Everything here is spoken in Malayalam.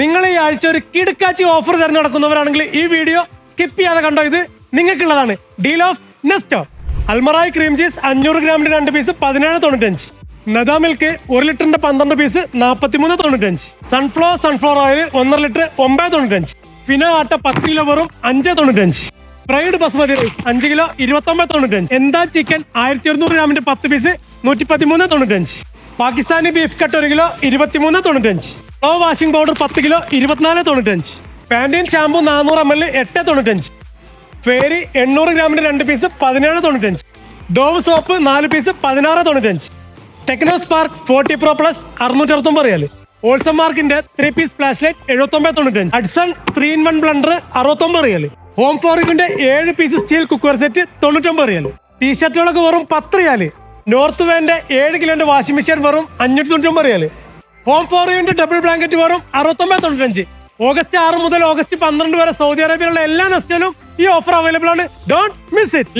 നിങ്ങൾ ഈ ആഴ്ച ഒരു കിടക്കാച്ചി ഓഫർ തിരഞ്ഞെടുക്കുന്നവരാണെങ്കിൽ ഈ വീഡിയോ സ്കിപ്പ് ചെയ്യാതെ കണ്ടോ. ഇത് നിങ്ങൾക്കുള്ളതാണ്. Deal of Nesto. Almarai cream cheese 500 ഗ്രാമിന്റെ 2 പീസ് 17.95. നദാ മിൽക്ക് 1 ലിറ്ററിന്റെ 12 piece 43.95. Sunflower oil 1.5 litre 9.95. Fina atta 10 kilo വെറും 5.95. Fried basmati rice 5 kilo 29.95. എന്താ ചിക്കൻ 1100 ഗ്രാമിന്റെ 10 piece 113.95. Pakistani beef cut 1 kilo 23.95. Flo washing powder 10 kilo 24.95. Pantene shampoo 400 ml 8.95. Fairy 800 ഗ്രാമിന്റെ 2 piece 17.95. Dough soap 4 piece 16.95. Tecno spark 40 pro plus 669 റിയാൽ. ഓൾസം മാർക്കിന്റെ 3 piece flash light 79.95. Hudson 3-in-1 blender 69 റിയാൽ. ഹോം ഫോറിക്കിന്റെ 7 പീസ് സ്റ്റീൽ കുക്കർ സെറ്റ് 99 റിയാൽ. ടീഷർട്ടുകളൊക്കെ വെറും 10 റിയാൽ. നോർത്ത് വേന്റെ 7 കിലോന്റെ വാഷിംഗ് മെഷീൻ വെറും 599 റിയാൽ. ഹോം ഫോറിന്റെ ഡബിൾ ബ്ലാങ്കറ്റ് വെറും 69.95. ഓഗസ്റ്റ് 6 മുതൽ ഓഗസ്റ്റ് 12 വരെ സൗദി അറേബ്യയിലുള്ള എല്ലാ നെസ്റ്റോയിലും ഈ ഓഫർ അവൈലബിൾ ആണ്. Don't miss it.